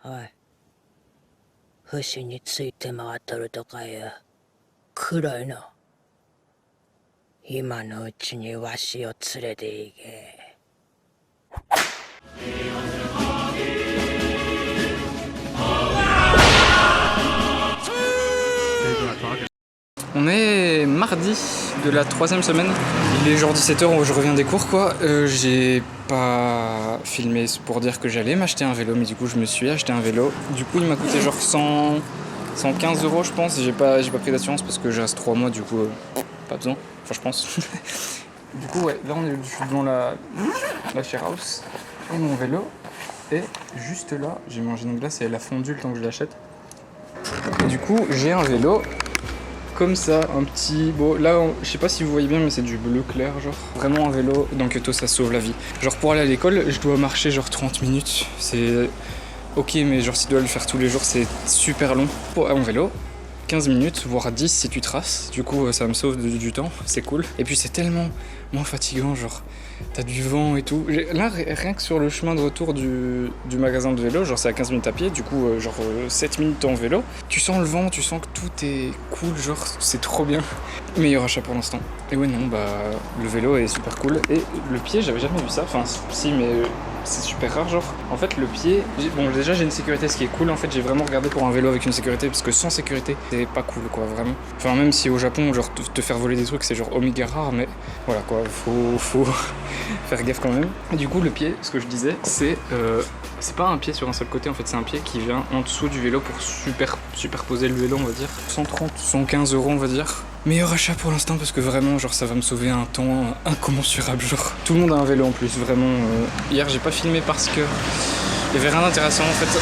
おい、不死について回っとるとかいう黒いの、今のうちにわしを連れて行け。On est mardi de la 3e semaine. Il est genre 17h, je reviens des cours quoi. J'ai pas filmé pour dire que j'allais m'acheter un vélo, mais du coup je me suis acheté un vélo. Du coup il m'a coûté genre 115 € je pense. J'ai pas pris d'assurance parce que j'ai reste 3 mois, du coup pas besoin. Enfin je pense. Du coup ouais, là je suis devant la share house et mon vélo. Et juste là, j'ai mangé une glace et elle a fondu le temps que je l'achète. Et du coup j'ai un vélo. Comme ça, un petit... Bon, là, je sais pas si vous voyez bien, mais c'est du bleu clair, genre. Vraiment un vélo, dans Kyoto, ça sauve la vie. Genre, pour aller à l'école, je dois marcher genre 30 minutes. C'est... Ok, mais genre, si tu dois le faire tous les jours, c'est super long. Pour un vélo, 15 minutes, voire 10 si tu traces. Du coup, ça me sauve du temps, c'est cool. Et puis, c'est tellement moins fatigant, genre... T'as du vent et tout. Là, rien que sur le chemin de retour du magasin de vélo, genre c'est à 15 minutes à pied, du coup, 7 minutes en vélo. Tu sens le vent, tu sens que tout est cool, genre c'est trop bien. Meilleur achat pour l'instant. Et ouais, non, bah, le vélo est super cool. Et le pied, j'avais jamais vu ça. Enfin, si, mais c'est super rare, genre. En fait, le pied... Bon, déjà, j'ai une sécurité, ce qui est cool. En fait, j'ai vraiment regardé pour un vélo avec une sécurité, parce que sans sécurité, c'est pas cool, quoi, vraiment. Enfin, même si au Japon, genre, te faire voler des trucs, c'est genre oméga rare, mais voilà, quoi, faut faire gaffe quand même. Et du coup, le pied, ce que je disais, c'est pas un pied sur un seul côté, en fait, c'est un pied qui vient en dessous du vélo pour superposer le vélo, on va dire. 130, 115 €, on va dire. Meilleur achat pour l'instant parce que vraiment, genre, ça va me sauver un temps incommensurable, genre. Tout le monde a un vélo en plus, vraiment. Hier, j'ai pas filmé parce que il y avait rien d'intéressant, en fait.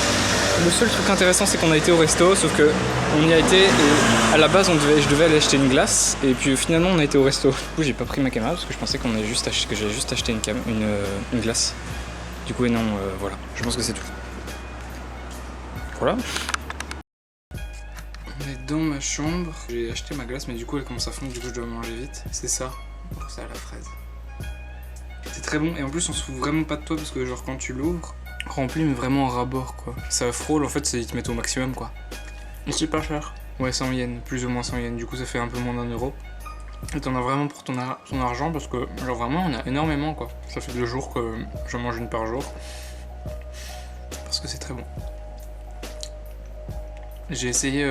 Le seul truc intéressant, c'est qu'on a été au resto, sauf que on y a été et à la base, je devais aller acheter une glace, et puis finalement, on a été au resto. Du coup, j'ai pas pris ma caméra parce que je pensais que j'allais juste acheter une glace. Du coup, et non, voilà. Je pense que c'est tout. Voilà. On est dans ma chambre. J'ai acheté ma glace, mais du coup, elle commence à fondre, du coup, je dois manger vite. C'est ça. Ça à la fraise. C'est très bon, et en plus, on se fout vraiment pas de toi parce que, genre, quand tu l'ouvres, rempli, mais vraiment à ras-bord, quoi. Ça frôle, en fait, ils te mettent au maximum, quoi. Et c'est pas cher. Ouais, 100 yens, plus ou moins 100 yens. Du coup, ça fait un peu moins d'1 €. Et t'en as vraiment pour ton argent parce que, genre, vraiment, on a énormément, quoi. Ça fait 2 jours que j'en mange une par jour. Parce que c'est très bon. J'ai essayé,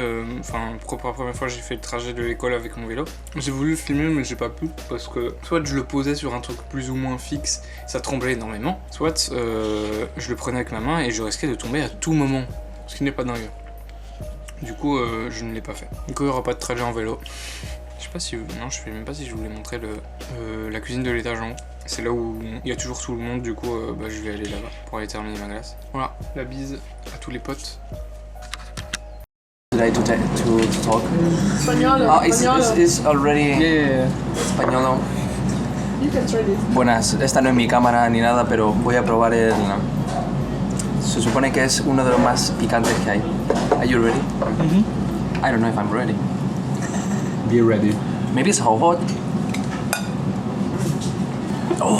pour la première fois, j'ai fait le trajet de l'école avec mon vélo. J'ai voulu le filmer, mais j'ai pas pu parce que soit je le posais sur un truc plus ou moins fixe, ça tremblait énormément, soit je le prenais avec ma main et je risquais de tomber à tout moment, ce qui n'est pas dingue. Du coup, je ne l'ai pas fait. Du coup, il n'y aura pas de trajet en vélo. Je sais pas si... Non, je sais même pas si je voulais montrer la cuisine de l'étage en haut. C'est là où il y a toujours tout le monde, du coup, je vais aller là-bas pour aller terminer ma glace. Voilà, la bise à tous les potes. Today to talk. Español. It's already Yeah. español. You can try this. Buenas, esta no es mi cámara ni nada, pero voy a probar el... Se supone que es uno de los más picantes que hay. Are you ready? I don't know if I'm ready. Be ready. Maybe it's hot. Oh.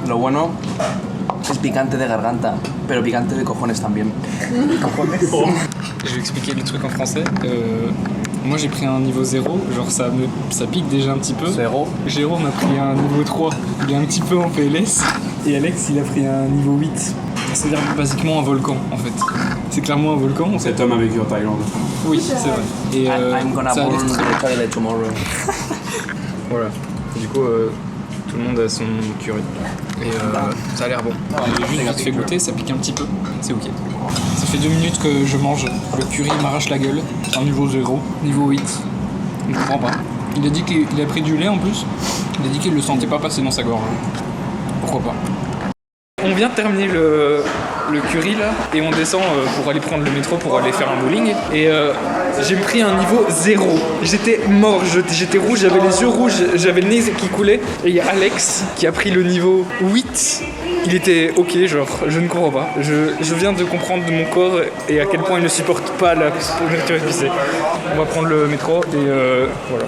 Lo bueno es picante de garganta, pero picante de cojones también. Je vais expliquer le truc en français. Moi j'ai pris un niveau 0, genre ça pique déjà un petit peu. Zéro. Jérôme a pris un niveau 3, il est un petit peu en PLS. Et Alex il a pris un niveau 8. C'est-à-dire basiquement un volcan en fait. C'est clairement un volcan. Cet homme a vécu en Thaïlande. Oui, c'est vrai. Et I'm gonna ça a l'air burn très- the toilet tomorrow. Voilà. Du coup, tout le monde a son curry. Et ça a l'air bon. J'ai juste vite fait goûter, ça pique un petit peu. C'est ok. Ça fait 2 minutes que je mange. Le curry m'arrache la gueule. Un niveau 0. Niveau 8. Je comprends pas. Il a dit qu'il a pris du lait en plus. Il a dit qu'il le sentait pas passer dans sa gorge. Pourquoi pas. On vient de terminer le curry là et on descend pour aller prendre le métro pour aller faire un bowling et j'ai pris un niveau 0. J'étais mort, j'étais rouge, j'avais les yeux rouges, j'avais le nez qui coulait et il y a Alex qui a pris le niveau 8. Il était ok, genre je ne comprends pas. Je viens de comprendre de mon corps et à quel point il ne supporte pas la nourriture épicée. On va prendre le métro et voilà.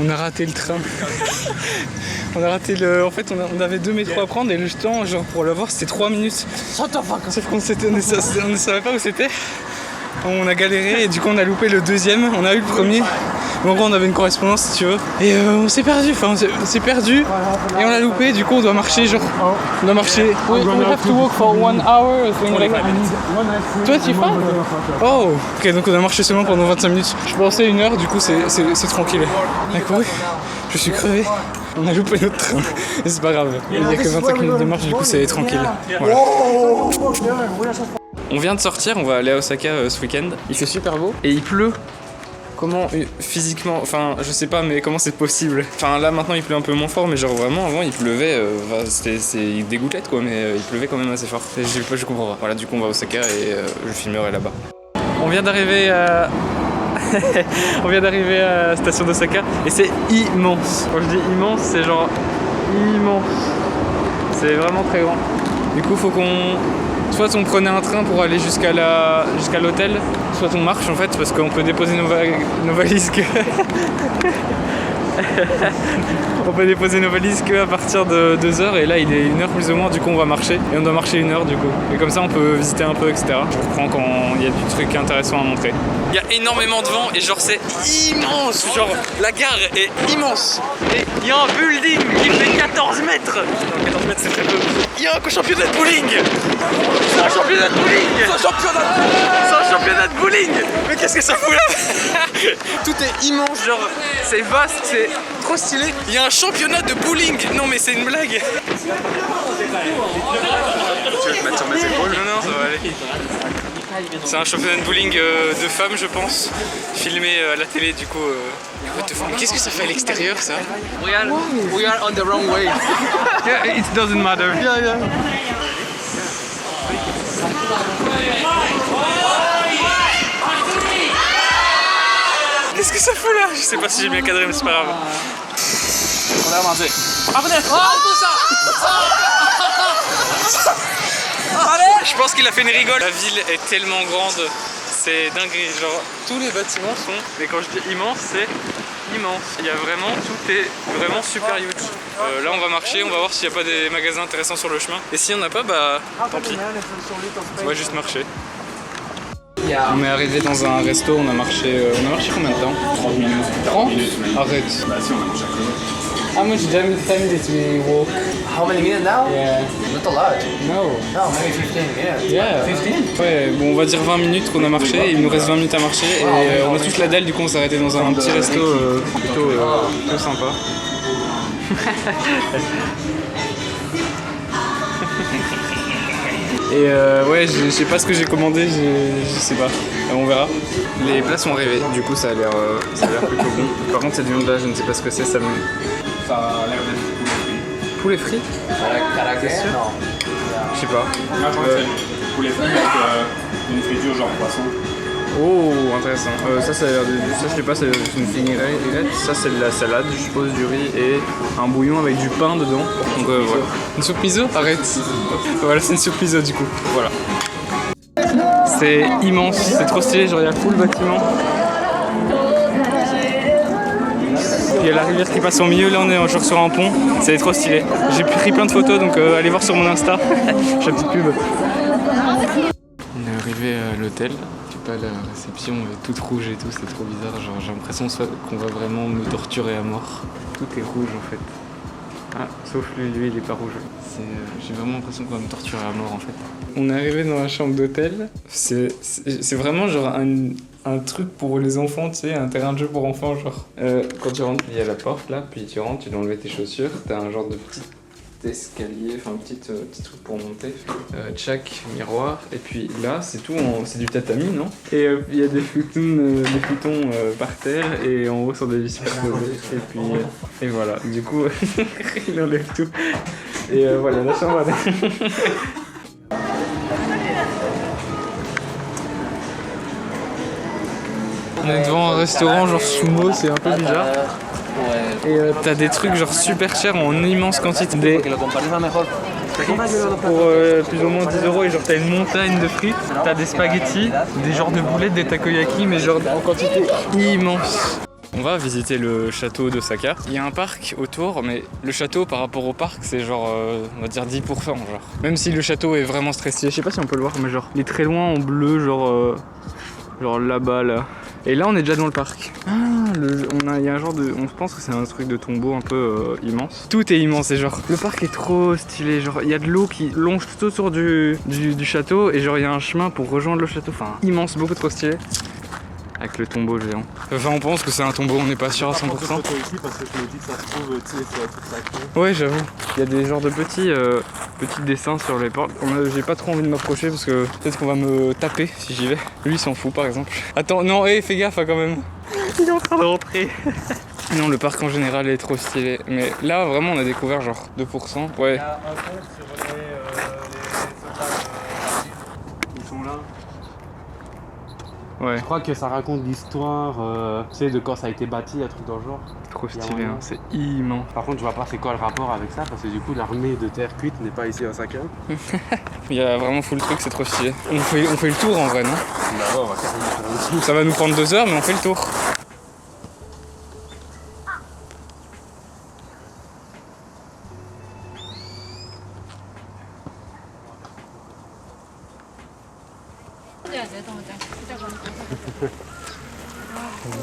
On a raté le train. On a raté le... En fait, on avait 2 métros à prendre et le temps, genre, pour l'avoir, c'était 3 minutes. Sauf qu'on ne savait pas où c'était. On a galéré et du coup, on a loupé le deuxième. On a eu le premier. Mais en gros, on avait une correspondance, si tu veux. Et on s'est perdu. Enfin, on s'est perdu et on l'a loupé. Du coup, on doit marcher, genre... On doit marcher. We have to walk for 1 hour. Toi, tu y vas? Oh, ok, donc on a marché seulement pendant 25 minutes. Je pensais 1 heure, du coup, c'est tranquille. On a couru. Je suis crevé. On a loupé notre train. Mais c'est pas grave. Il n'y a que 25 minutes de marche, du coup, c'est tranquille. Voilà. On vient de sortir, on va aller à Osaka ce week-end. Il fait super beau et il pleut. Comment physiquement, enfin je sais pas mais comment c'est possible. Enfin là maintenant il pleut un peu moins fort mais genre vraiment avant il pleuvait, c'était des gouttelettes quoi mais il pleuvait quand même assez fort. Et je comprends pas. Voilà du coup on va à Osaka et je filmerai là-bas. On vient d'arriver à... on vient d'arriver à la station d'Osaka et c'est immense. Quand je dis immense c'est genre immense. C'est vraiment très grand. Du coup faut qu'on... Soit on prenait un train pour aller jusqu'à l'hôtel, soit on marche en fait parce qu'on peut déposer nos valises que... on peut déposer nos valises qu'à partir de 2h et là il est 1h plus ou moins, du coup on va marcher et on doit marcher 1 heure du coup. Et comme ça on peut visiter un peu etc. Je reprends quand il y a du truc intéressant à montrer. Il y a énormément de vent et genre c'est immense, genre la gare est immense. Et il y a un building qui fait 14 mètres. Non 14 mètres c'est très peu. Il y a un championnat de bowling. C'est un championnat de bowling. C'est un championnat de bowling. Mais qu'est-ce que ça fout là? Tout est immense, genre c'est vaste, c'est trop stylé. Il y a un championnat de bowling. Non mais c'est une blague. Tu veux te mettre sur mes épaules? Non, ça va aller. C'est un championnat de bowling de femmes je pense, filmé à la télé du coup. Mais qu'est-ce que ça fait à l'extérieur ça? We are on the wrong way. Yeah, it doesn't matter. Yeah. Qu'est-ce que ça fout là? Je sais pas si j'ai bien cadré mais c'est pas grave. On va manger. Je pense qu'il a fait une rigole. La ville est tellement grande, c'est dinguerie. Genre tous les bâtiments sont, mais quand je dis immense, c'est immense. Il y a vraiment, tout est vraiment super huge. Là on va marcher, on va voir s'il n'y a pas des magasins intéressants sur le chemin. Et s'il n'y en a pas, bah tant pis. On va juste marcher. On est arrivé dans un resto, on a marché combien de temps? 30 minutes. 30? Arrête. Bah si, on a mangé à côté. How much time did we walk? How many minutes now? Yeah. Not a lot. No. No, maybe 15 minutes. Yeah. 15? Ouais, bon on va dire 20 minutes qu'on a marché, il nous reste 20 minutes à marcher et on a tous la dalle, du coup on s'est arrêté dans un petit resto plutôt sympa. Et ouais, je sais pas ce que j'ai commandé, je sais pas, on verra. Les plats sont arrivés, du coup ça a l'air plutôt bon. Par contre cette viande là, je ne sais pas ce que c'est, ça me... Ça a l'air d'être Poulet frit? Caracas? Non. Je sais pas. je crois que c'est poulet frit avec une friture genre poisson. Oh, intéressant. Ça a l'air de... Ça je sais pas, c'est une vinaigrette. Ça c'est de la salade, je suppose, du riz et un bouillon avec du pain dedans. Donc voilà. Une soupe miso? Arrête. Voilà, c'est une soupe miso du coup. Voilà. C'est immense, c'est trop stylé, genre il y a tout le bâtiment. Il y a la rivière qui passe au milieu, là on est genre sur un pont, c'est trop stylé. J'ai pris plein de photos donc allez voir sur mon Insta, j'ai la petite pub. On est arrivé à l'hôtel, pas la réception est toute rouge et tout, c'est trop bizarre, genre j'ai l'impression qu'on va vraiment me torturer à mort. Tout est rouge en fait. Ah, sauf lui il est pas rouge. J'ai vraiment l'impression qu'on va me torturer à mort en fait. On est arrivé dans la chambre d'hôtel, c'est vraiment genre un truc pour les enfants, tu sais, un terrain de jeu pour enfants genre. Quand tu rentres, il y a la porte là, puis tu rentres, tu dois enlever tes chaussures, t'as un genre de petit escalier, enfin petit truc pour monter, tchac, miroir, et puis là c'est tout, c'est du tatami non? Et il y a des futons par terre et en haut sur des vis superposées, et puis et voilà, du coup il enlève tout, et voilà la chambre. On est devant un restaurant genre sumo, c'est un peu bizarre. Et t'as des trucs genre super chers en immense quantité. Pour plus ou moins 10 € et genre t'as une montagne de frites, t'as des spaghettis, des genres de boulettes, des takoyaki, mais genre en quantité immense. On va visiter le château d'Osaka. Il y a un parc autour, mais le château par rapport au parc, c'est genre, on va dire 10%. Genre. Même si le château est vraiment stressé, je sais pas si on peut le voir, mais genre, il est très loin en bleu, genre là-bas, là. Et là, on est déjà dans le parc. Ah, il y a un genre de... On pense que c'est un truc de tombeau un peu immense. Tout est immense, et genre, le parc est trop stylé. Genre, il y a de l'eau qui longe tout autour du château, et genre, il y a un chemin pour rejoindre le château. Enfin, immense, beaucoup trop stylé. Avec le tombeau géant. Enfin, on pense que c'est un tombeau, on n'est pas sûr à 100%. Ici parce que je me dis que ça se trouve, tu sais, c'est tout sacré. Ouais, j'avoue. Il y a des genres de petits dessins sur les portes. J'ai pas trop envie de m'approcher parce que peut-être qu'on va me taper si j'y vais. Lui, il s'en fout par exemple. Attends, non, fais gaffe hein, quand même. Il est en train de rentrer. Non, le parc en général est trop stylé. Mais là, vraiment, on a découvert genre 2%. Ouais. Il y a un compte sur les soldats ils sont là. Ouais. Je crois que ça raconte l'histoire, tu sais, de quand ça a été bâti, un truc dans le genre. Trop stylé, hein. C'est immense. Par contre, je vois pas c'est quoi le rapport avec ça, parce que du coup, l'armée de terre cuite n'est pas ici à Osaka. Il y a vraiment full truc, c'est trop stylé. On fait le tour en vrai, non? Bah ouais, on va carrément faire un dessous. Ça va nous prendre 2 heures, mais on fait le tour.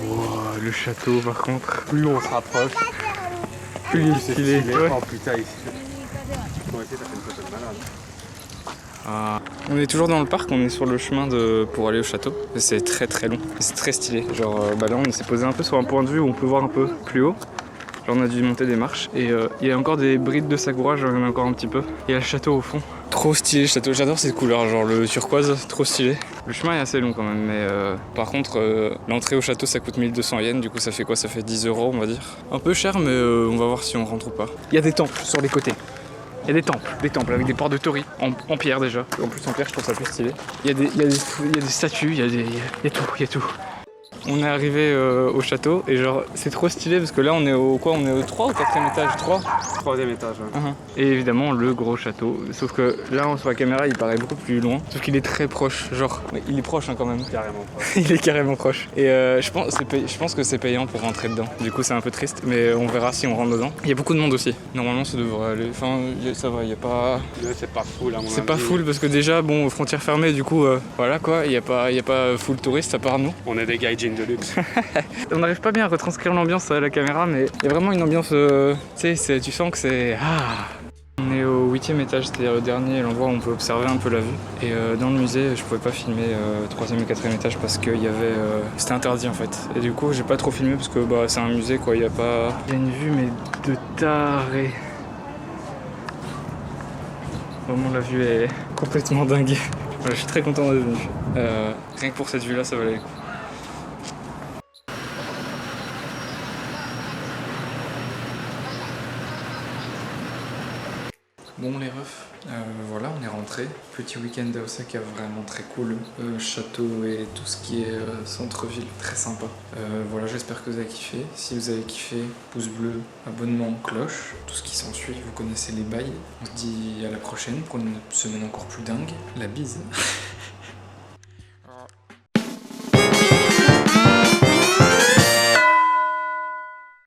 Wow, le château par contre. Plus on se rapproche, Plus il est stylé. Ouais. Oh putain, ici. Bon, ici, ça fait une photo de malade. Ah. On est toujours dans le parc, on est sur le chemin pour aller au château. C'est très très long, c'est très stylé. Genre là on s'est posé un peu sur un point de vue où on peut voir un peu plus haut. Genre on a dû monter des marches et il y a encore des brides de sakura, j'en ai encore un petit peu. Il y a le château au fond. Trop stylé le château, j'adore cette couleur, genre le turquoise, trop stylé. Le chemin est assez long quand même, mais par contre l'entrée au château ça coûte 1200 yens, du coup ça fait quoi? Ça fait 10 € on va dire. Un peu cher mais on va voir si on rentre ou pas. Il y a des temples sur les côtés. Il y a des temples avec des portes de torii, en pierre déjà. En plus en pierre je trouve ça plus stylé. Il y a des statues, il y a tout. On est arrivé au château et genre c'est trop stylé parce que là on est au 3 ou 4e étage? 3? 3e étage, ouais. Et évidemment le gros château, sauf que là sur la caméra il paraît beaucoup plus loin, sauf qu'il est très proche, genre il est proche hein, quand même. Carrément proche. Il est carrément proche. Et je pense que c'est payant pour rentrer dedans, du coup c'est un peu triste, mais on verra si on rentre dedans. Il y a beaucoup de monde aussi, normalement ça devrait aller, enfin ça va, il y a pas... Mais c'est pas full à mon avis. C'est pas full parce que déjà bon frontières fermées du coup voilà quoi, il y a pas full touriste à part nous. On est des gaijins de luxe. On n'arrive pas bien à retranscrire l'ambiance à la caméra, mais il y a vraiment une ambiance, tu sais, tu sens que c'est... On est au 8e étage, c'est-à-dire le dernier, l'endroit où on peut observer un peu la vue. Et dans le musée, je pouvais pas filmer 3e et 4e étage parce que c'était interdit en fait. Et du coup, j'ai pas trop filmé parce que c'est un musée quoi, il y a pas... Il y a une vue mais de taré. Vraiment la vue est complètement dingue. Voilà, je suis très content d'être venu. Rien que pour cette vue-là, ça valait le coup. Bon les refs, voilà on est rentré. Petit week-end à Osaka vraiment très cool. Château et tout ce qui est centre-ville, très sympa. Voilà j'espère que vous avez kiffé. Si vous avez kiffé, pouce bleu, abonnement, cloche, tout ce qui s'ensuit, vous connaissez les bails. On se dit à la prochaine pour une semaine encore plus dingue. La bise.